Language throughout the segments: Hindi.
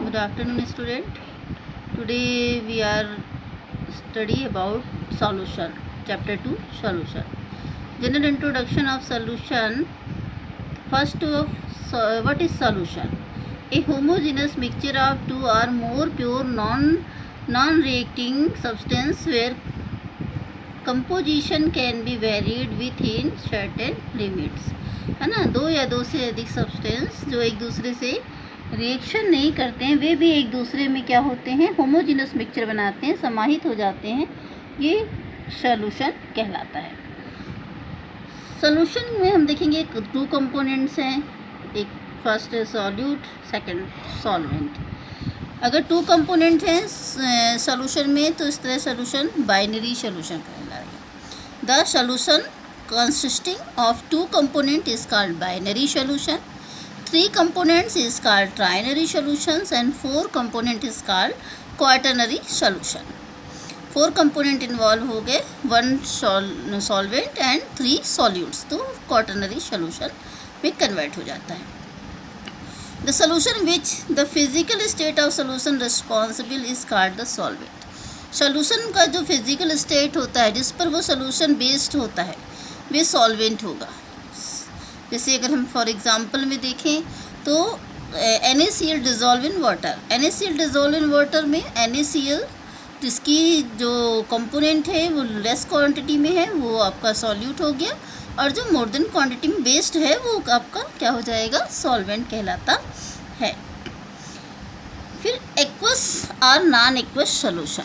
Good afternoon, student. Today we are study about solution. Chapter 2, solution. General introduction of solution. First of what is solution? A homogeneous mixture of two or more pure non-reacting substance where composition can be varied within certain limits. है ना, दो या दो से अधिक सब्सटेंस जो एक दूसरे से रिएक्शन नहीं करते हैं वे भी एक दूसरे में क्या होते हैं, होमोजेनस मिक्सचर बनाते हैं, समाहित हो जाते हैं, ये सॉल्यूशन कहलाता है। सॉल्यूशन में हम देखेंगे टू कंपोनेंट्स हैं, एक फर्स्ट है सॉल्यूट, सेकंड सॉल्वेंट। अगर टू कंपोनेंट हैं सॉल्यूशन में तो इस तरह सॉल्यूशन बाइनरी सॉल्यूशन कहलाएगा। The solution consisting of two components is called binary solution, three components is called trinary solutions and four component is called quaternary solution। Four component involve हो गए, one solvent and three solutes, तो क्वाटरनरी सॉल्यूशन में कन्वर्ट हो जाता है। The solution which the physical state of solution responsible is called the solvent. Solution का जो फिजिकल स्टेट होता है जिस पर वो सॉल्यूशन बेस्ड होता है वे सॉल्वेंट होगा। जैसे अगर हम फॉर एग्जांपल में देखें तो NaCl dissolve in water, NaCl dissolve in water में NaCl जिसकी जो कंपोनेंट है वो लेस क्वांटिटी में है वो आपका सॉल्यूट हो गया, और जो मोर देन क्वांटिटी में बेस्ड है वो आपका क्या हो जाएगा, सॉल्वेंट कहलाता है। फिर एक्वस और non aqueous solution.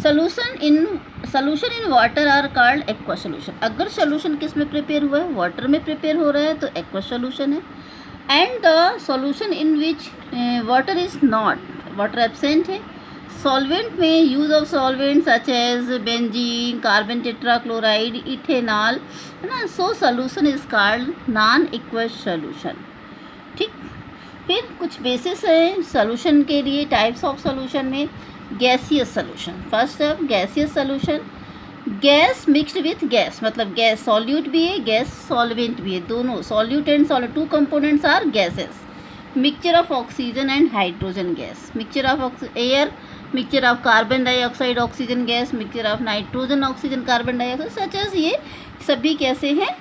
Solution in water are called aqua solution. अगर सॉल्यूशन किस में प्रिपेयर हुआ है, वाटर में प्रिपेयर हो रहा है तो एक्वा सॉल्यूशन है। And the solution in which water is not, water absent है। सॉल्वेंट में use of solvent such as benzene, carbon tetrachloride, ethanol, है ना, so solution is called non aqueous solution. ठीक, फिर कुछ बेसिस है सॉल्यूशन के लिए, टाइप्स ऑफ सॉल्यूशन में गैसियस सॉल्यूशन। फर्स्ट है gaseous solution, gas mixed with gas, मतलब गैस सॉल्यूट भी है, गैस सॉल्वेंट भी है, दोनों solute and solvent, two components are gases. Mixture of oxygen and hydrogen gas, mixture of air, mixture of carbon dioxide oxygen gas, mixture of nitrogen oxygen carbon dioxide, such as ये सभी कैसे हैं,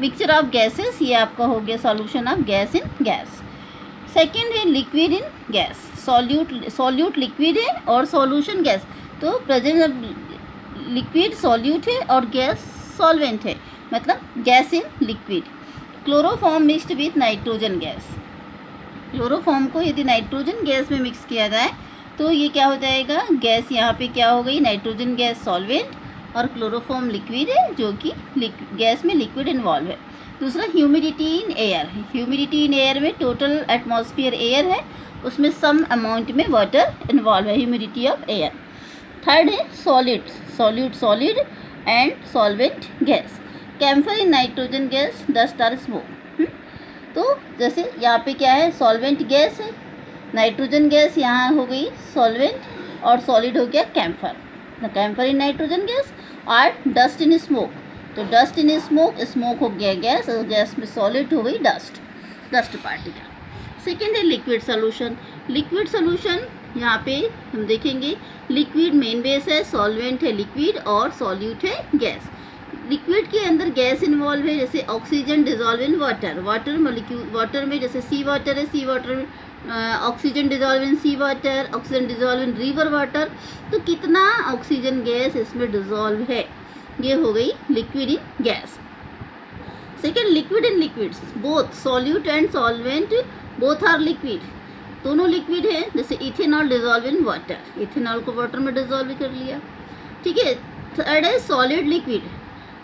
मिक्सचर ऑफ गैसेस, ये आपका हो गया solution of gas in gas. Second है liquid in gas, solute liquid है और सॉल्यूशन गैस, तो प्रेजेंस लिक्विड सॉल्यूट है और गैस सॉल्वेंट है, मतलब gas in liquid. Chloroform mixed with nitrogen gas, chloroform को यदि नाइट्रोजन गैस में मिक्स किया जाए तो ये क्या हो जाएगा, गैस यहाँ पे क्या हो गई, नाइट्रोजन गैस सॉल्वेंट और क्लोरोफॉर्म लिक्विड है जो कि गैस में लिक्विड इन्वॉल्व है। दूसरा humidity in air, humidity in air में टोटल एटमॉस्फेयर एयर है, उसमें सम अमाउंट में वाटर इन्वॉल्व है, ह्यूमिडिटी ऑफ एयर। थर्ड है solid and solvent gas, camphor in nitrogen gas, dust और स्मोक। तो जैसे यहाँ पे क्या है, सॉल्वेंट गैस है, नाइट्रोजन गैस यहाँ हो गई सॉल्वेंट और सॉलिड हो गया camphor, camphor in nitrogen gas, और डस्ट इन स्मोक, तो डस्ट इन स्मोक, स्मोक हो गया गैस और गैस में सॉलिड हो गई डस्ट पार्टिकल। सेकेंड है लिक्विड सोल्यूशन। लिक्विड सोल्यूशन यहाँ पे हम देखेंगे लिक्विड मेन बेस है, सॉल्वेंट है लिक्विड और सॉल्यूट है गैस। लिक्विड के अंदर गैस इन्वॉल्व है, जैसे oxygen dissolve in water, water में जैसे सी वाटर है, सी वाटर में oxygen dissolve in sea water, oxygen dissolve in river water, तो कितना ऑक्सीजन गैस इसमें डिजॉल्व है, ये हो गई liquid in gas. Second liquid in liquids, both solute and solvent both are liquid, दोनों लिक्विड है, जैसे ethanol dissolve in water, ethanol को वाटर में डिजॉल्व कर लिया। ठीक है, थर्ड है सॉलिड लिक्विड,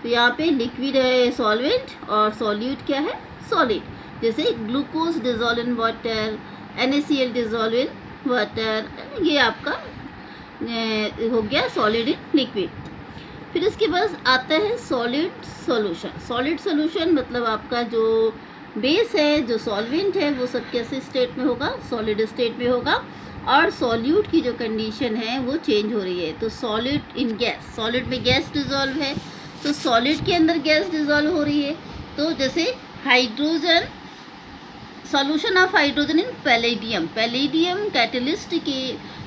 तो यहाँ पे लिक्विड है सॉल्वेंट और सॉल्यूट क्या है सॉलिड, जैसे glucose dissolve in water, NaCl dissolve in water, ये आपका हो गया सॉलिड इन लिक्विड। फिर इसके बाद आता है सॉलिड सॉल्यूशन। सॉलिड सॉल्यूशन मतलब आपका जो बेस है, जो सॉल्वेंट है, वो सब कैसे स्टेट में होगा, सॉलिड स्टेट में होगा, और सॉल्यूट की जो कंडीशन है वो चेंज हो रही है, तो सॉलिड इन गैस, सॉलिड में गैस डिजॉल्व है तो सॉलिड के अंदर गैस डिजॉल्व हो रही है, तो जैसे hydrogen solution of hydrogen in palladium. Palladium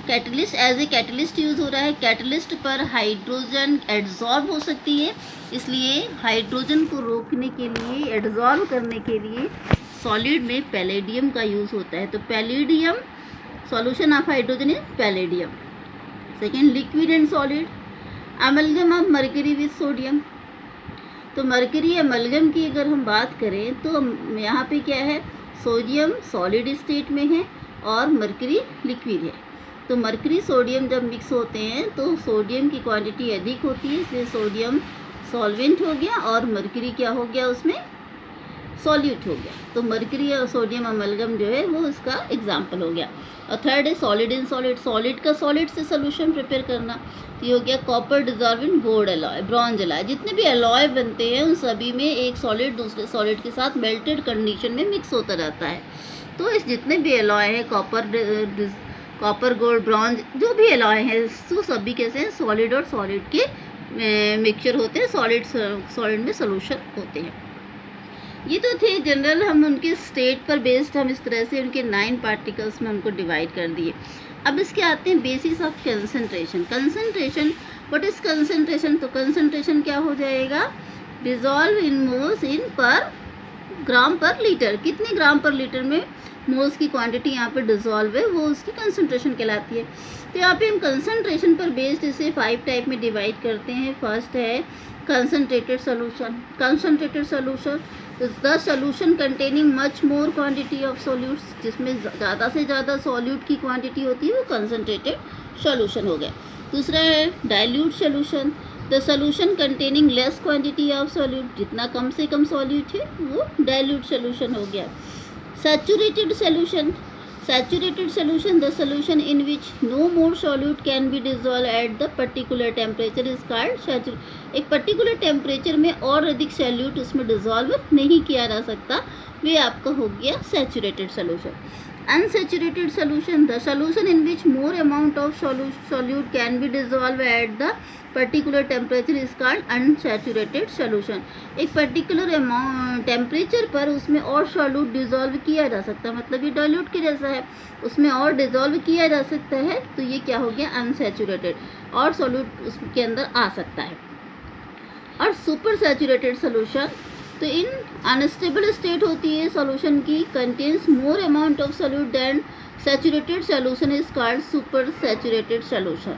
catalyst as a catalyst use हो रहा है। कैटलिस्ट पर हाइड्रोजन एड्जॉर्ब हो सकती है, इसलिए हाइड्रोजन को रोकने के लिए, एड्जॉर्ब करने के लिए सॉलिड में पैलेडियम का यूज़ होता है। तो palladium, solution of hydrogen in palladium. Second, liquid and solid, amalgam of mercury with sodium. तो मर्करी अमलगम की अगर हम बात करें तो यहाँ पे क्या है, सोडियम सॉलिड स्टेट में है और मर्करी लिक्विड है। तो मर्करी सोडियम जब मिक्स होते हैं तो सोडियम की क्वांटिटी अधिक होती है, इसलिए सोडियम सॉल्वेंट हो गया और मर्करी क्या हो गया, उसमें सॉल्यूट हो गया। तो मर्करी और सोडियम अमलगम जो है वो इसका एग्जाम्पल हो गया। और थर्ड है सॉलिड इन सॉलिड। सॉलिड का सॉलिड से सोल्यूशन प्रिपेयर करना, तो ये हो गया copper dissolve in gold alloy, bronze alloy. जितने भी एलॉय बनते हैं उन सभी में एक सॉलिड दूसरे सॉलिड के साथ मेल्टेड कंडीशन में मिक्स होता रहता है। तो इस जितने भी एलॉय है, कॉपर गोल्ड ब्रॉन्ज, जो भी एलॉय है तो सभी कैसे हैं, सॉलिड और सॉलिड के मिक्सचर होते हैं, सॉलिड में सोल्यूशन होते हैं। ये तो थे जनरल, हम उनके स्टेट पर बेस्ड हम इस तरह से उनके 9 पार्टिकल्स में उनको डिवाइड कर दिए। अब इसके आते हैं basis of concentration. Concentration, what is concentration? तो कंसंट्रेशन क्या हो जाएगा, डिजॉल्व इन मोल्स इन पर ग्राम पर लीटर। कितने ग्राम पर लीटर में मोल्स की क्वांटिटी यहाँ पर डिजॉल्व है, वो उसकी कंसंट्रेशन कहलाती है। तो यहाँ पे हम कंसंट्रेशन पर बेस्ड इसे 5 टाइप में डिवाइड करते हैं। फर्स्ट है concentrated solution. Concentrated solution is the solution containing much more quantity of solutes, जिसमें ज़्यादा से ज़्यादा सोल्यूट की क्वांटिटी होती है, वो कंसंट्रेटेड सोल्यूशन हो गया। दूसरा है dilute solution, the solution containing less quantity of solute, जितना कम से कम सोल्यूट है वो डाइल्यूट सोल्यूशन हो गया। Saturated solution, saturated solution, the solution in which no more solute can be dissolved at the particular temperature is called saturated। एक पर्टिकुलर टेम्परेचर में और अधिक सॉल्यूट उसमें डिजॉल्व नहीं किया जा सकता, वे आपका हो गया saturated solution. Unsaturated solution, the solution in which more amount of solute can be dissolve at the particular temperature is called unsaturated solution. एक पर्टिकुलर टेम्परेचर पर उसमें और सॉल्यूट डिजॉल्व किया जा सकता है, मतलब ये डाइल्यूट के जैसा है, उसमें और डिजॉल्व किया जा सकता है, तो ये क्या हो गया, अनसैचुरेटेड, और सॉल्यूट उसके अंदर आ सकता है। और सुपर सैचुरेटेड सोल्यूशन, तो इन अनस्टेबल स्टेट होती है सॉल्यूशन की, contains more amount of solute than saturated solution is called super saturated solution.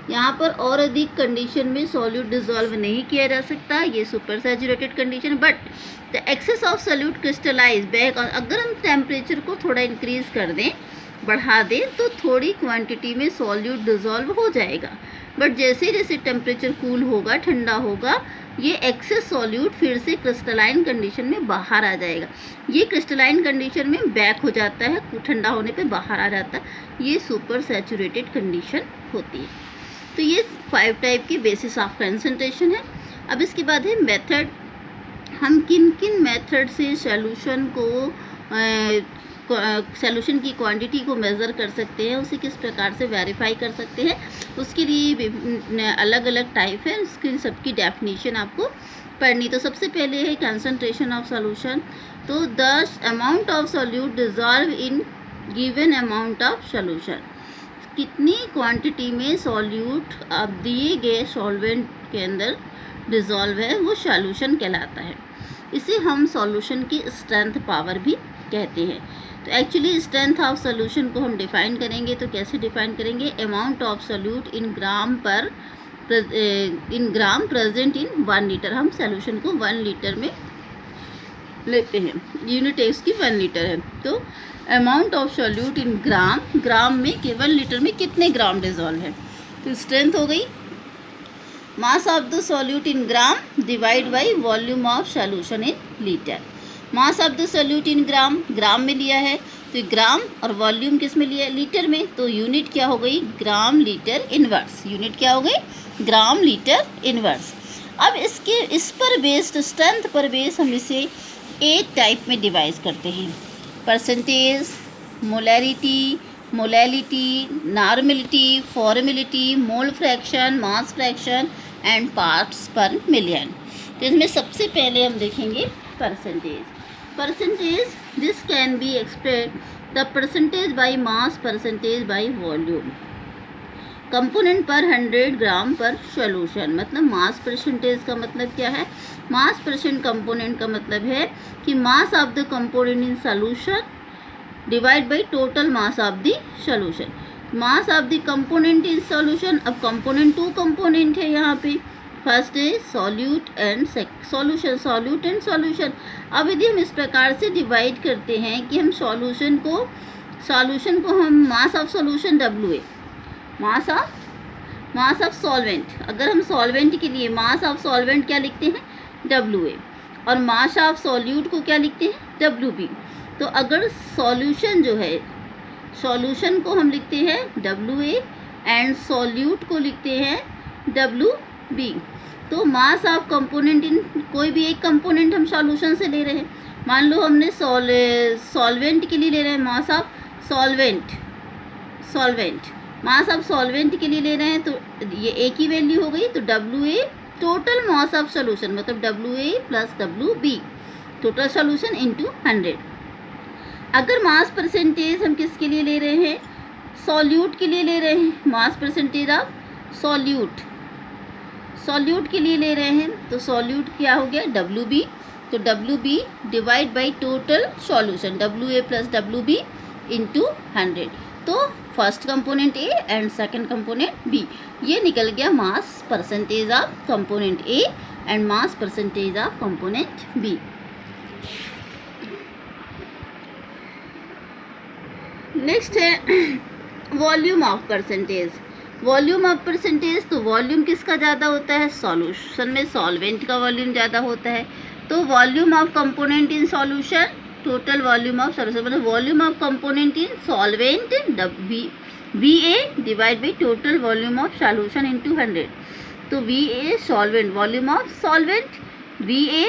यहाँ पर और अधिक कंडीशन में सॉल्यूट डिजॉल्व नहीं किया जा सकता, ये super saturated condition. But the excess of solute crystallize back, अगर हम टेम्परेचर को थोड़ा इंक्रीज कर दें, बढ़ा दें, तो थोड़ी क्वांटिटी में सॉल्यूट डिजॉल्व हो जाएगा। बट जैसे जैसे टेम्परेचर कूल होगा, ठंडा होगा, ये एक्सेस सॉल्यूट फिर से क्रिस्टलाइन कंडीशन में बाहर आ जाएगा। ये क्रिस्टलाइन कंडीशन में बैक हो जाता है, ठंडा होने पे बाहर आ जाता है, ये सुपर सैचुरेटेड कंडीशन होती है। तो ये 5 टाइप की बेसिस ऑफ कंसंट्रेशन है। अब इसके बाद है मेथड, हम किन किन मेथड से सोल्यूशन की क्वांटिटी को मेज़र कर सकते हैं, उसे किस प्रकार से वेरीफाई कर सकते हैं, उसके लिए अलग अलग टाइप है, उसकी सबकी डेफिनेशन आपको पढ़नी। तो सबसे पहले है कंसंट्रेशन ऑफ सोल्यूशन, तो the amount of solute dissolve in given amount of solution, कितनी क्वांटिटी में सॉल्यूट अब दिए गए सॉल्वेंट के अंदर डिजॉल्व है, वो सॉल्यूशन कहलाता है। इसे हम सॉल्यूशन की स्ट्रेंथ पावर भी कहते हैं। तो एक्चुअली स्ट्रेंथ ऑफ सॉल्यूशन को हम डिफाइन करेंगे, तो कैसे डिफाइन करेंगे, amount of solute in gram present in 1 litre. हम सॉल्यूशन को 1 लीटर में लेते हैं, यूनिट इसकी 1 लीटर है। तो amount of solute in gram में 1 लीटर में कितने ग्राम डिजॉल्व है, तो स्ट्रेंथ हो गई mass of the solute in gram divide by volume of solution in litre. Mass of the solute in gram में लिया है, तो ग्राम, और वॉल्यूम किस में लिया है, लीटर में, तो यूनिट क्या हो गई, ग्राम लीटर इनवर्स। यूनिट क्या हो गई, ग्राम लीटर इनवर्स। अब इस पर बेस्ड, स्ट्रेंथ पर बेस्ड हम इसे 8 टाइप में डिवाइड करते हैं, percentage, molality, normality, formality, mole fraction, mass fraction and parts पर मिलियन। तो इसमें सबसे पहले हम देखेंगे percentage. percentage, this can be expressed the percentage by mass, percentage by volume, component पर 100 ग्राम पर सॉल्यूशन। मतलब मास परसेंटेज का मतलब क्या है? मास परसेंट कंपोनेंट का मतलब है कि मास of the component in solution divide by total mass of the solution. Mass of the component in solution, अब कंपोनेंट 2 कंपोनेंट है यहाँ पे, फर्स्ट है solute and solution, solute and solution. अब यदि हम इस प्रकार से डिवाइड करते हैं कि हम सॉल्यूशन को हम मास of solution W A, mass of solvent, अगर हम सॉल्वेंट के लिए मास ऑफ सॉल्वेंट क्या लिखते हैं? WA, और मास ऑफ सॉल्यूट को क्या लिखते हैं? WB। तो अगर सॉल्यूशन जो है, सॉल्यूशन को हम लिखते हैं WA एंड सॉल्यूट को लिखते हैं WB। तो मास ऑफ कंपोनेंट इन, कोई भी एक कंपोनेंट हम सॉल्यूशन से ले रहे हैं, मान लो हमने सॉल्वेंट के लिए ले रहे हैं mass of solvent, mass of solvent के लिए ले रहे हैं, तो ये एक ही वैल्यू हो गई। तो WA total mass of solution, मतलब WA plus WB total solution into 100। अगर मास परसेंटेज हम किसके लिए ले रहे हैं? सॉल्यूट के लिए ले रहे हैं, मास परसेंटेज ऑफ सॉल्यूट के लिए ले रहे हैं, तो सॉल्यूट क्या हो गया? WB। तो WB divide by total solution, WA plus WB into 100। तो first component A and second component B, ये निकल गया mass percentage of component A and mass percentage of component B। Next है volume of percentage. Volume of percentage, तो वॉल्यूम किसका ज़्यादा होता है? सॉल्यूशन में सॉल्वेंट का वॉल्यूम ज़्यादा होता है। तो volume of component in solution, total volume of solution, मतलब volume of component in solvent VA divide by total volume of solution into 100। तो VA solvent, volume of solvent, VA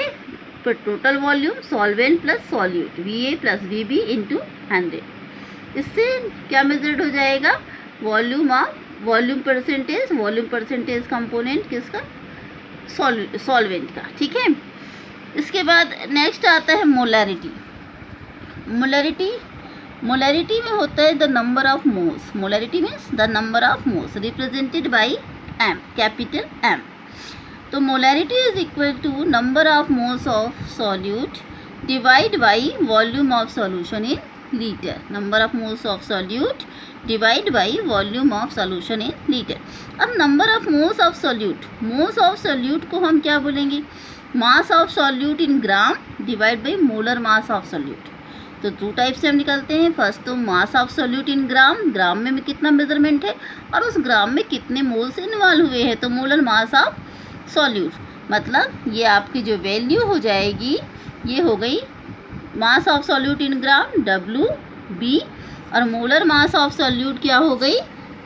पर total volume, solvent plus solute, VA plus VB into 100। इससे क्या मेजर्ड हो जाएगा? वॉल्यूम परसेंटेज कंपोनेंट किसका? सॉल्वेंट का। ठीक है। इसके बाद नेक्स्ट आता है मोलैरिटी। मोलैरिटी में होता है the number of moles. Molarity means the number of moles represented by M, capital M। तो molarity is equal to number of moles of solute divide by volume of solution in litre. Number of moles of solute divide by volume of solution in litre. अब number of moles of solute को हम क्या बोलेंगे? Mass of solute in gram divide by molar mass of solute. तो 2 टाइप से हम निकालते हैं। फर्स्ट तो mass of solute in gram में कितना मेजरमेंट है और उस ग्राम में कितने मोल्स इन्वॉल्व हुए हैं, तो मोलर मास ऑफ सॉल्यूट, मतलब ये आपकी जो वैल्यू हो जाएगी ये हो गई mass of solute in gram WB, और मोलर मास ऑफ सॉल्यूट क्या हो गई?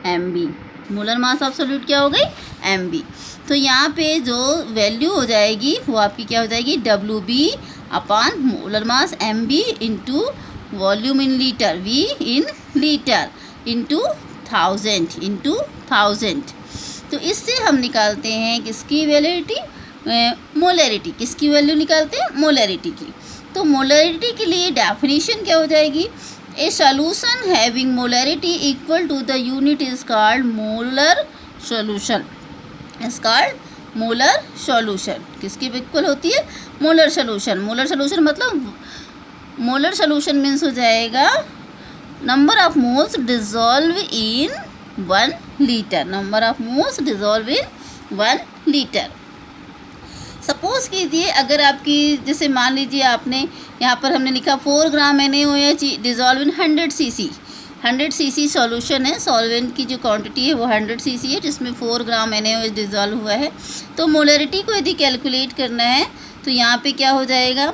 MB। Molar mass of solute क्या हो गई? MB। तो यहाँ पे जो वैल्यू हो जाएगी वो आपकी क्या हो जाएगी? WB upon molar mass MB into volume in litre, V in litre into 1000। तो इससे हम निकालते हैं किसकी वैल्यूटी? मोलैरिटी। किसकी वैल्यू निकालते हैं? मोलैरिटी की। तो मोलैरिटी के लिए डेफिनेशन क्या हो जाएगी? A solution having molarity equal to the unit is called molar solution. Is called molar solution. किसकी इक्वल होती है? Molar solution. मोलर सॉल्यूशन मतलब मोलर सॉल्यूशन मीन्स हो जाएगा number of moles dissolve in 1 litre. Number of moles dissolve in 1 litre. Suppose कीजिए अगर आपकी, जैसे मान लीजिए आपने यहाँ पर हमने लिखा 4 ग्राम NaOH dissolve in 100 cc। 100 cc solution है, सॉल्वेंट की जो क्वांटिटी है वो 100 cc है, जिसमें 4 ग्राम NaOH डिजॉल्व हुआ है। तो मोलैरिटी को यदि कैलकुलेट करना है तो यहाँ पे क्या हो जाएगा?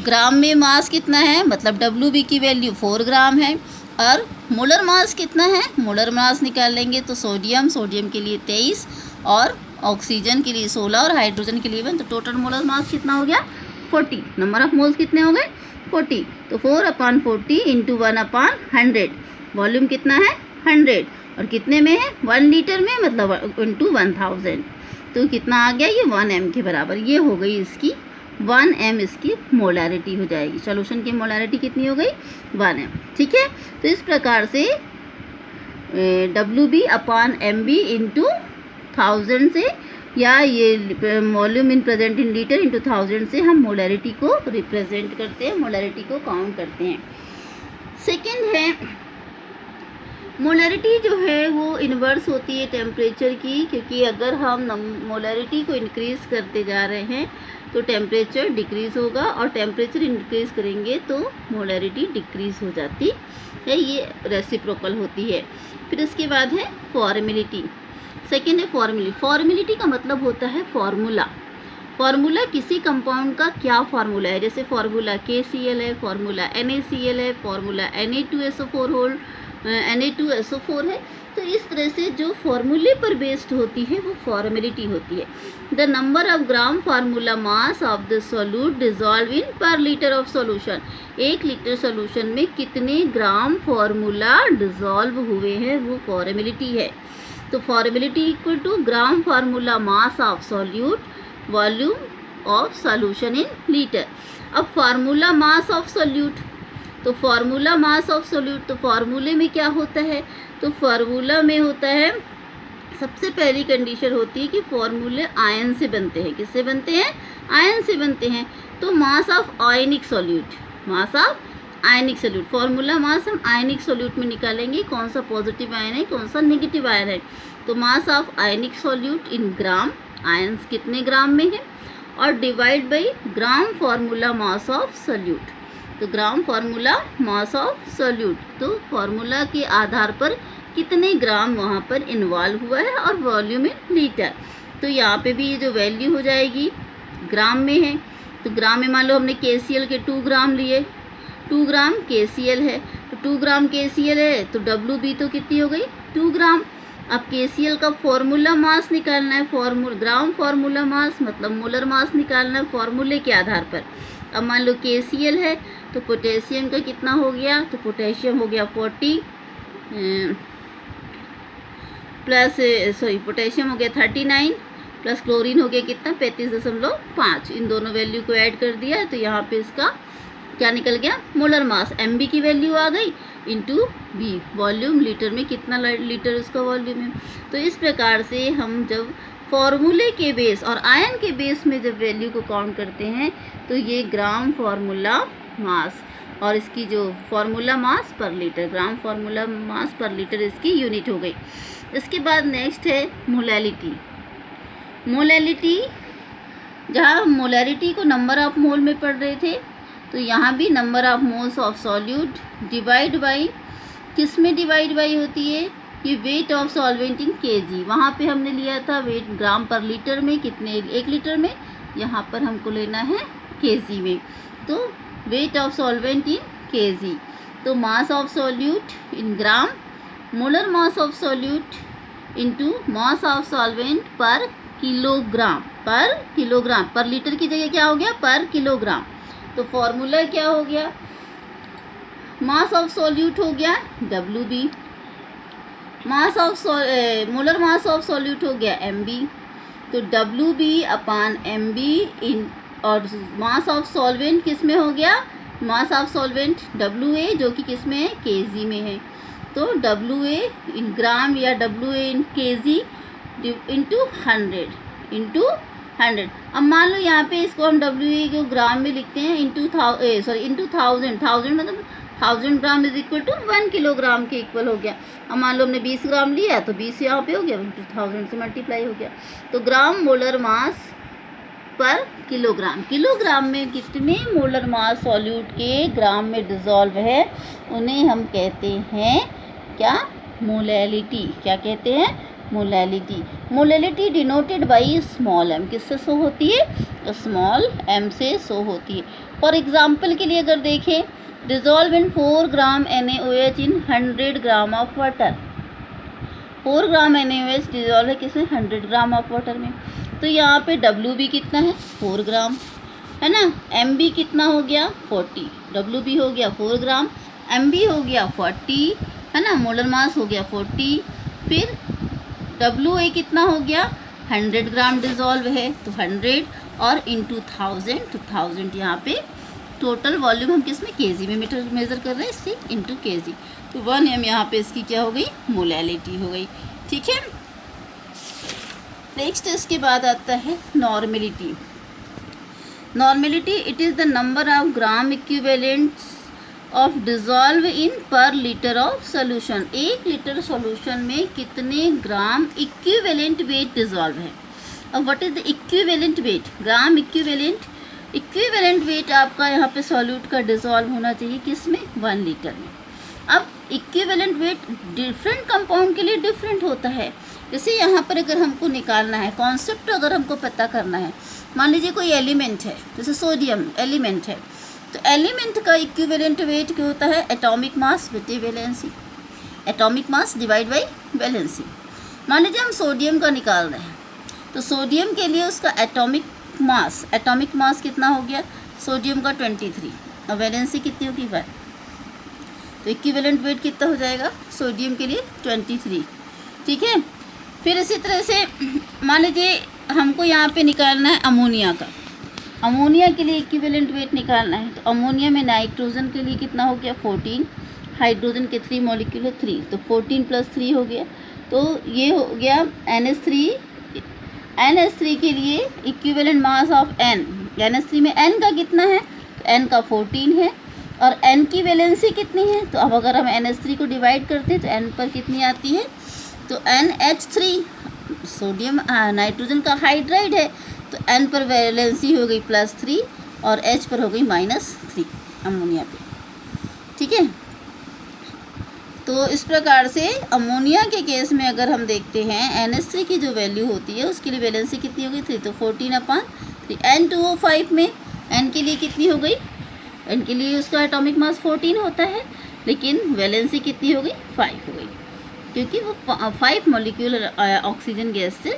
ग्राम में मास कितना है, मतलब WB की वैल्यू 4 ग्राम है, और मोलर मास कितना है? मोलर मास निकाल लेंगे तो सोडियम के लिए 23 और ऑक्सीजन के लिए 16 और हाइड्रोजन के लिए 1। तो टोटल मोलर मास कितना हो गया? 40। नंबर ऑफ मोल्स कितने हो गए? 40। तो 4/40 इंटू 1/100। वॉल्यूम कितना है? 100। और कितने में है? 1 लीटर में, मतलब इंटू 1000। तो कितना आ गया? ये 1 m के बराबर। ये हो गई इसकी 1m इसकी मोलैरिटी हो जाएगी। सॉल्यूशन की मोलैरिटी कितनी हो गई? 1m। ठीक है, तो इस प्रकार से WB/MB इंटू 1000 से, या ये volume in present in litre into 1000 से हम मोलैरिटी को रिप्रेजेंट करते हैं, मोलैरिटी को काउंट करते हैं। सेकेंड है, मोलैरिटी जो है वो इन्वर्स होती है टेम्परेचर की, क्योंकि अगर हम मोलैरिटी को इंक्रीज़ करते जा रहे हैं तो टेम्परेचर डिक्रीज़ होगा, और टेम्परेचर इंक्रीज़ करेंगे तो मोलैरिटी डिक्रीज़ हो जाती है, ये रेसिप्रोकल होती है। फिर इसके बाद है फॉर्मेलिटी। सेकेंड है फॉर्मेलिटी। फॉर्मेलिटी का मतलब होता है फॉर्मूला। फॉर्मूला किसी कंपाउंड का क्या फार्मूला है, जैसे फार्मूला KCl है, फार्मूला NaCl है, फार्मूला Na2SO4 है। तो इस तरह से जो फार्मूले पर बेस्ड होती है वो फॉर्मेलिटी होती है। The number of gram formula mass of the solute dissolve in per litre of solution. 1 litre solution में कितने ग्राम फार्मूला डिजॉल्व हुए हैं वो फॉर्मेलिटी है। तो formality equal to gram formula mass of solute volume of solution in litre. अब फार्मूला मास ऑफ सोल्यूट, तो फार्मूला मास ऑफ सोल्यूट, तो फार्मूले में क्या होता है, तो फार्मूला में होता है, सबसे पहली कंडीशन होती है कि फार्मूले आयन से बनते हैं। किससे बनते हैं? आयन से बनते हैं। तो mass of ionic solute, mass of ionic solute, formula mass हम आयनिक सोल्यूट में निकालेंगे, कौन सा पॉजिटिव आयन है कौन सा नेगेटिव आयन है। तो mass of ionic solute in gram, ions कितने ग्राम में है, और divide by gram formula mass of solute. तो ग्राम फार्मूला मास ऑफ सोल्यूट, तो फार्मूला के आधार पर कितने ग्राम वहाँ पर इन्वॉल्व हुआ है, और वॉल्यूम इन लीटर। तो यहाँ पे भी ये जो वैल्यू हो जाएगी ग्राम में है। तो ग्राम में मान लो हमने KCl के 2 ग्राम लिए, 2 ग्राम KCl है, तो 2 ग्राम KCl है तो WB तो कितनी हो गई? 2 ग्राम। अब KCl का फार्मूला मास निकालना है, ग्राम फार्मूला मास मतलब मोलर मास निकालना है फार्मूले के आधार पर। अब मान लो KCl है तो पोटेशियम का कितना हो गया, तो पोटेशियम हो गया 40 प्लस पोटेशियम हो गया 39 प्लस क्लोरीन हो गया कितना 35.5। इन दोनों वैल्यू को ऐड कर दिया तो यहाँ पे इसका क्या निकल गया, मोलर मास। MB की वैल्यू आ गई इंटू B, वॉल्यूम लीटर में कितना लीटर इसका वॉल्यूम है। तो इस प्रकार से हम जब फॉर्मूले के बेस और आयन के बेस में जब वैल्यू को काउंट करते हैं तो ये ग्राम फार्मूला मास, और इसकी जो फार्मूला मास पर लीटर, ग्राम फार्मूला मास पर लीटर इसकी यूनिट हो गई। इसके बाद नेक्स्ट है मोलैलिटी। मोलैलिटी, जहाँ हम मोलैरिटी को नंबर ऑफ मोल में पढ़ रहे थे, तो यहाँ भी number of moles of solute divide by, किस में डिवाइड बाई होती है, ये weight of solvent in kg। वहाँ पे हमने लिया था वेट ग्राम पर लीटर में, कितने 1 लीटर में, यहाँ पर हमको लेना है kg में। तो weight of solvent in kg, तो mass of solute in gram, molar mass of solute into mass of solvent पर किलोग्राम, पर लीटर की जगह क्या हो गया, पर किलोग्राम। तो फॉर्मूला क्या हो गया, मास ऑफ सॉल्यूट हो गया WB, mass of molar mass of solute हो गया MB। तो WB/MB इन, और मास ऑफ सॉल्वेंट किस में हो गया, मास ऑफ सॉल्वेंट WA जो कि किस में है, kg में है। तो WA इन ग्राम या WA इन kg इंटू 100। अब मान लो यहाँ पे इसको हम WA को ग्राम में लिखते हैं इंटू 1000 मतलब 1000 gram is equal to 1 kilogram के इक्वल हो गया। अब मान लो हमने 20 ग्राम लिया तो 20 यहाँ पे हो गया, 1000 से मल्टीप्लाई हो गया। तो ग्राम मोलर मास पर किलोग्राम, किलोग्राम में कितने मोलर मास सॉल्यूट के ग्राम में डिजॉल्व है उन्हें हम कहते हैं क्या, मोलैलिटी। क्या कहते हैं, molality. Molality denoted by small m, किससे शो होती है, स्मॉल m से शो होती है। फॉर एग्जाम्पल के लिए अगर देखें, dissolve in 4 gram NaOH in 100 gram of water. 4 gram NaOH dissolve है किसमें, 100 ग्राम ऑफ वाटर में। तो यहाँ पे WB कितना है, 4 ग्राम है ना, MB कितना हो गया 40, WB हो गया 4 ग्राम, MB हो गया 40 है ना, मोलर मास हो गया 40, फिर WA कितना हो गया 100 ग्राम डिजॉल्व है तो 100, और इंटू 1000, तो 1000 यहाँ पे टोटल वॉल्यूम हम किस में केजी में मेज़र कर रहे हैं, इसलिए इंटू केजी। तो 1 m यहाँ पे इसकी क्या हो गई, मोलैलिटी हो गई। ठीक है, नेक्स्ट इसके बाद आता है normality. Normality it is the number of gram equivalents of dissolve in per litre of solution. 1 litre solution में कितने ग्राम इक्विवेलेंट वेट डिज़ोल्व है। अब what is the equivalent weight, gram equivalent weight आपका यहाँ पे सॉल्यूट का डिज़ोल्व होना चाहिए किस में, 1 लीटर में। अब इक्विवेलेंट वेट डिफरेंट कंपाउंड के लिए डिफरेंट होता है। जैसे यहाँ पर अगर हमको निकालना है कॉन्सेप्ट, अगर हमको पता करना है, मान लीजिए कोई एलिमेंट है, जैसे सोडियम एलिमेंट है, तो एलिमेंट का इक्विवेलेंट वेट क्या होता है, एटॉमिक मास बटे valency, atomic mass divide by valency. मान लीजिए हम सोडियम का निकाल रहे हैं, तो सोडियम के लिए उसका एटॉमिक मास कितना हो गया, सोडियम का 23 और वैलेंसी कितनी होगी 1, तो इक्विवेलेंट वेट कितना हो जाएगा सोडियम के लिए 23। ठीक है, फिर इसी तरह से मान लीजिए हमको यहाँ पे निकालना है अमोनिया का, अमोनिया के लिए इक्विवेलेंट वेट निकालना है, तो अमोनिया में नाइट्रोजन के लिए कितना हो गया 14, हाइड्रोजन के 3 मॉलिक्यूल है 3, तो 14 + 3 हो गया, तो ये हो गया NH3 के लिए इक्विवेलेंट मास ऑफ NH3 में N का कितना है, तो N का 14 है, और N की वैलेंसी कितनी है, तो अब अगर हम NH3 को डिवाइड करते हैं तो N पर कितनी आती है, तो NH3 सोडियम नाइट्रोजन का हाइड्राइड है, तो N पर वैलेंसी हो गई +3 और H पर हो गई -3 अमोनिया पे। ठीक है, तो इस प्रकार से अमोनिया के केस में अगर हम देखते हैं NH3 की जो वैल्यू होती है उसके लिए वैलेंसी कितनी हो गई 3, तो 14/3। N2O5 में N के लिए कितनी हो गई, N के लिए उसका एटॉमिक मास 14 होता है, लेकिन वैलेंसी कितनी हो गई 5 हो गई, क्योंकि वो 5 मॉलिक्यूल ऑक्सीजन गैस से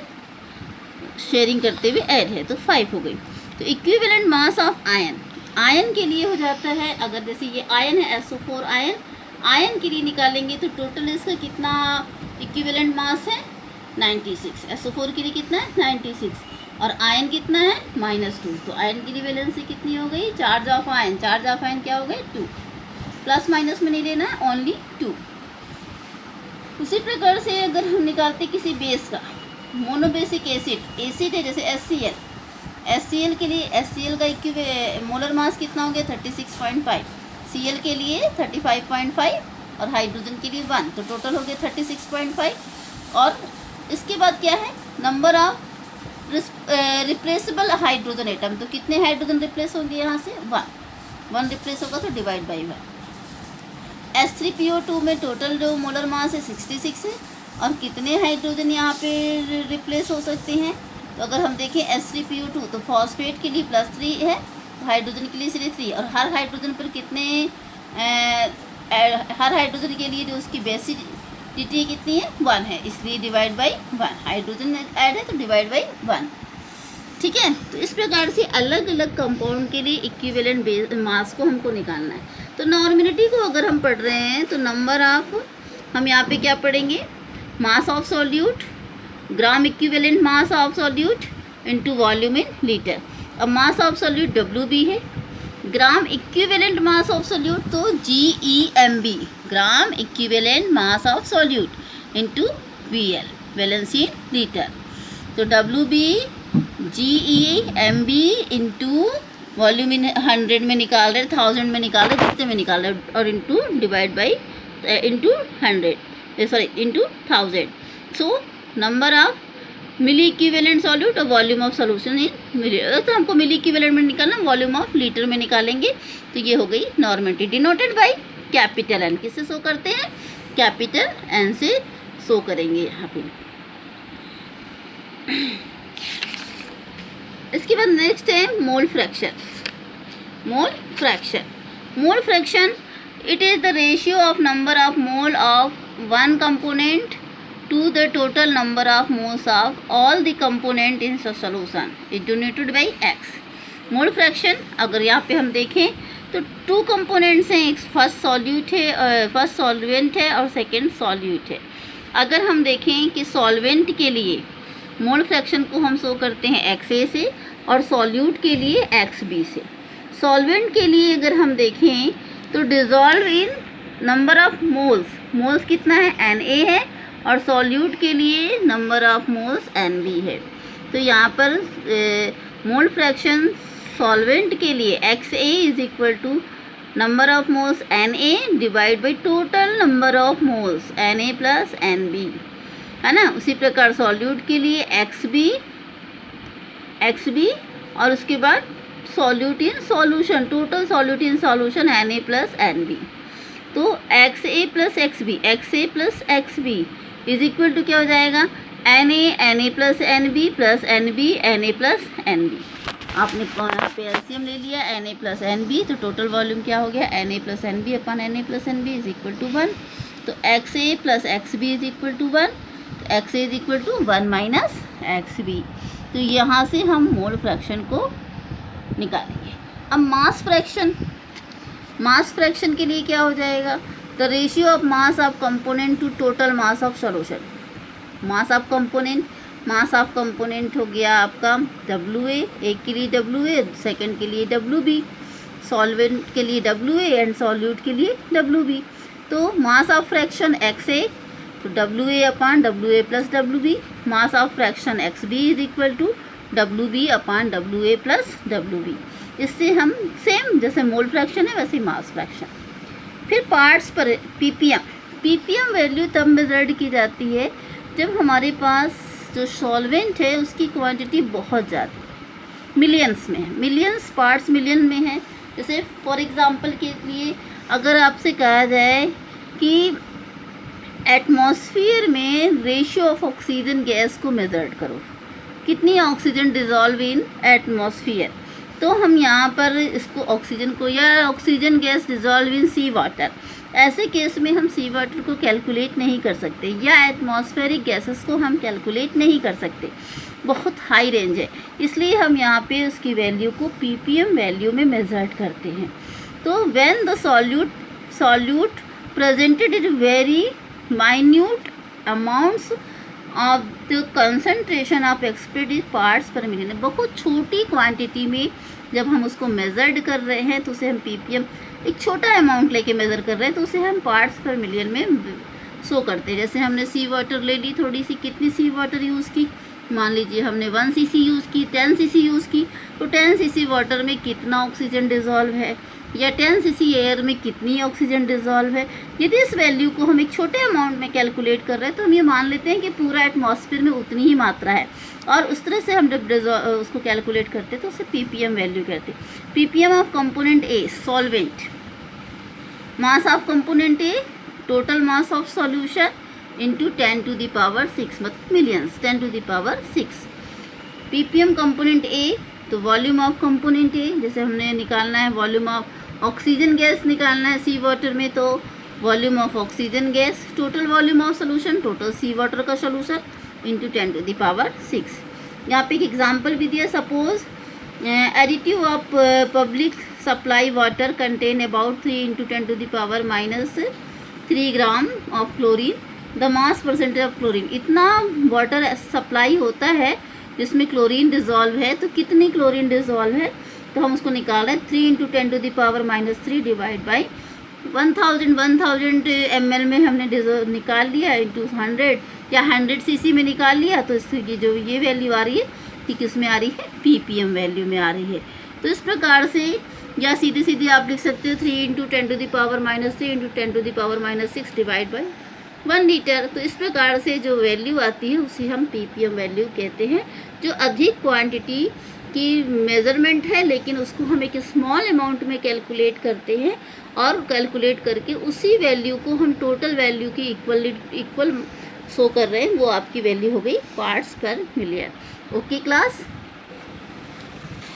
शेयरिंग करते हुए ऐड है, तो 5 हो गई। तो इक्विवेलेंट मास ऑफ आयन के लिए हो जाता है, अगर जैसे ये आयन है SO4 आयन के लिए निकालेंगे तो टोटल इसका कितना इक्विवेलेंट मास है 96, SO4 के लिए कितना है 96, और आयन कितना है -2, तो आयन की वैलेंसी कितनी हो गई, चार्ज ऑफ आयन क्या हो गए 2, प्लस माइनस में नहीं लेना है, ओनली 2। उसी प्रकार से अगर हम निकालते किसी बेस का, मोनोबेसिक एसिड है जैसे HCl के लिए HCl का मोलर मास कितना हो गया 36.5, Cl के लिए 35.5 और हाइड्रोजन के लिए 1, तो टोटल हो गया 36.5। और इसके बाद क्या है, number of replaceable hydrogen atom, तो कितने हाइड्रोजन रिप्लेस होंगे यहाँ से 1 रिप्लेस होगा, तो डिवाइड बाई 1। H3PO2 में टोटल जो मोलर मास है 66 है, और कितने हाइड्रोजन यहाँ पे रिप्लेस हो सकते हैं, तो अगर हम देखें H3PO2 तो फॉस्फेट के लिए +3 है, हाइड्रोजन के लिए सिर्फ 3, और हर हाइड्रोजन पर कितने हर हाइड्रोजन के लिए जो उसकी बेसिडिटी कितनी है 1 है, इसलिए डिवाइड बाई 1, हाइड्रोजन ऐड है तो डिवाइड बाई 1। ठीक है, तो इस प्रकार से अलग अलग कंपाउंड के लिए इक्विवेलेंट मास को हमको निकालना है। तो नॉर्मेलिटी को अगर हम पढ़ रहे हैं तो नंबर ऑफ, हम यहाँ पे क्या पढ़ेंगे, मास of solute, gram equivalent mass of solute into volume in litre. अब मास ऑफ सॉल्यूट WB है, gram equivalent mass of solute तो GEMB, gram equivalent mass of solute into VL, valency in litre. तो WB GEMB इनटू वॉल्यूम इन 100 में निकाल रहे, 1000 में निकाल रहे, कितने में निकाल रहे, और into divide by into 100, sorry into 1000। So number of milli equivalent solute और volume of solution in milli, तो हमको मिली इक्विवेलेंट में निकालना, वॉल्यूम ऑफ लीटर में निकालेंगे, तो ये हो गई normality, denoted by capital N। किससे शो करते हैं, कैपिटल N से शो करेंगे यहाँ पे। इसके बाद नेक्स्ट है mole fraction. Mole fraction it is the ratio of number of mole of one component to the total number of moles of all the component in the solution is denoted by x। Mole fraction अगर यहाँ पे हम देखें तो 2 कंपोनेंट्स हैं, एक फर्स्ट सॉल्वेंट है और सेकंड सॉल्यूट है। अगर हम देखें कि सॉल्वेंट के लिए मोल फ्रैक्शन को हम शो करते हैं XA से, और सॉल्यूट के लिए XB से। सॉल्वेंट के लिए अगर हम देखें तो dissolve in number of moles कितना है, Na है, और सॉल्यूट के लिए नंबर ऑफ मोल्स Nb है। तो यहाँ पर मोल फ्रैक्शन सॉल्वेंट के लिए XA is equal to number of moles Na divide by total number of moles Na plus Nb, है ना। उसी प्रकार सॉल्यूट के लिए XB और उसके बाद solute in solution, total solute in solution Na plus Nb। तो XA plus XB is equal to क्या हो जाएगा, Na plus NB Na plus NB। आपने यहाँ पे एलसीएम ले लिया Na प्लस NB, तो टोटल वॉल्यूम क्या हो गया, Na प्लस NB अपन Na plus NB is equal to 1। तो XA plus XB is equal to 1, तो XA is equal to 1 minus XB। तो यहाँ से हम मोल फ्रैक्शन को निकालेंगे। अब मास फ्रैक्शन के लिए क्या हो जाएगा, the ratio of mass of component to total mass of solution. Mass of component हो गया आपका WA, एक के लिए WA, सेकंड के लिए WB, सॉल्वेंट के लिए WA एंड सॉल्यूट के लिए WB। तो मास ऑफ फ्रैक्शन XA, तो WA upon WA plus WB। Mass of fraction XB is equal to WB upon WA plus WB। इससे हम सेम जैसे मोल फ्रैक्शन है वैसे मास फ्रैक्शन। फिर पार्ट्स पर पीपीएम वैल्यू तब मेजर्ड की जाती है जब हमारे पास जो सॉल्वेंट है उसकी क्वांटिटी बहुत ज़्यादा मिलियंस में है, मिलियंस पार्ट्स मिलियन में है। जैसे फॉर एग्जांपल के लिए अगर आपसे कहा जाए कि एटमॉस्फेयर में रेशियो ऑफ ऑक्सीजन गैस को मेजर्ड करो, कितनी ऑक्सीजन डिज़ोल्व इन एटमॉस्फेयर, तो हम यहाँ पर इसको ऑक्सीजन को या oxygen gas dissolve in sea water, ऐसे केस में हम सी वाटर को कैलकुलेट नहीं कर सकते या एटमॉस्फेरिक गैसेस को हम कैलकुलेट नहीं कर सकते, बहुत हाई रेंज है। इसलिए हम यहाँ पे उसकी वैल्यू को पीपीएम वैल्यू में मेजर्ड करते हैं। तो when the solute presented in very minute amounts of the concentration of expected parts पर मिलियन, बहुत छोटी क्वांटिटी में जब हम उसको मेजर्ड कर रहे हैं तो उसे हम पीपीएम, एक छोटा अमाउंट लेके मेज़र कर रहे हैं तो उसे हम पार्ट्स पर मिलियन में शो करते हैं। जैसे हमने सी वाटर ले ली थोड़ी सी, कितनी सी वाटर यूज़ की, मान लीजिए हमने 1 cc यूज़ की, 10 cc यूज़ की, तो 10 cc वाटर में कितना ऑक्सीजन डिज़ोल्व है या 10 cc एयर में कितनी ऑक्सीजन डिज़ोल्व है। यदि इस वैल्यू को हम एक छोटे अमाउंट में कैलकुलेट कर रहे हैं तो हम ये मान लेते हैं कि पूरा एटमॉस्फेयर में उतनी ही मात्रा है, और उस तरह से हम जब उसको कैलकुलेट करते हैं तो उसे पीपीएम वैल्यू कहते हैं। Ppm of component a solvent, mass of component A total mass of solution into 10 to the power 6, मतलब millions 10 to the power 6। Ppm component ए, तो वॉल्यूम ऑफ कंपोनेंट ए, जैसे हमने निकालना है वॉल्यूम ऑफ ऑक्सीजन गैस निकालना है सी वाटर में, तो volume of oxygen gas, total volume of solution, total sea water का solution into 10 to the power 6। यहाँ पे एक एग्जांपल भी दिया, suppose additive of public supply water contain about 3 into 10 to the power -3 gram of chlorine, the mass percentage of chlorine, इतना वाटर सप्लाई होता है जिसमें क्लोरीन डिज़ोल्व है, तो कितनी क्लोरीन डिज़ोल्व है, तो हम उसको निकाल रहे हैं 3 into 10 to the power -3 divide by 1000 ml में हमने निकाल लिया इंटू 100 या 100 cc में निकाल लिया, तो इसकी जो ये वैल्यू आ रही है कि किस में आ रही है, पीपीएम वैल्यू में आ रही है। तो इस प्रकार से या सीधे सीधे आप लिख सकते हो 3 into 10 to the power -3 into 10 to the power -6 divide by 1 litre. तो इस प्रकार से जो वैल्यू आती है उसे हम पीपीएम वैल्यू कहते हैं, जो अधिक क्वांटिटी की मेज़रमेंट है लेकिन उसको हम एक स्मॉल अमाउंट में कैलकुलेट करते हैं, और कैलकुलेट करके उसी वैल्यू को हम टोटल वैल्यू की इक्वल शो कर रहे हैं, वो आपकी वैल्यू हो गई पार्ट्स पर मिलियन। Okay class.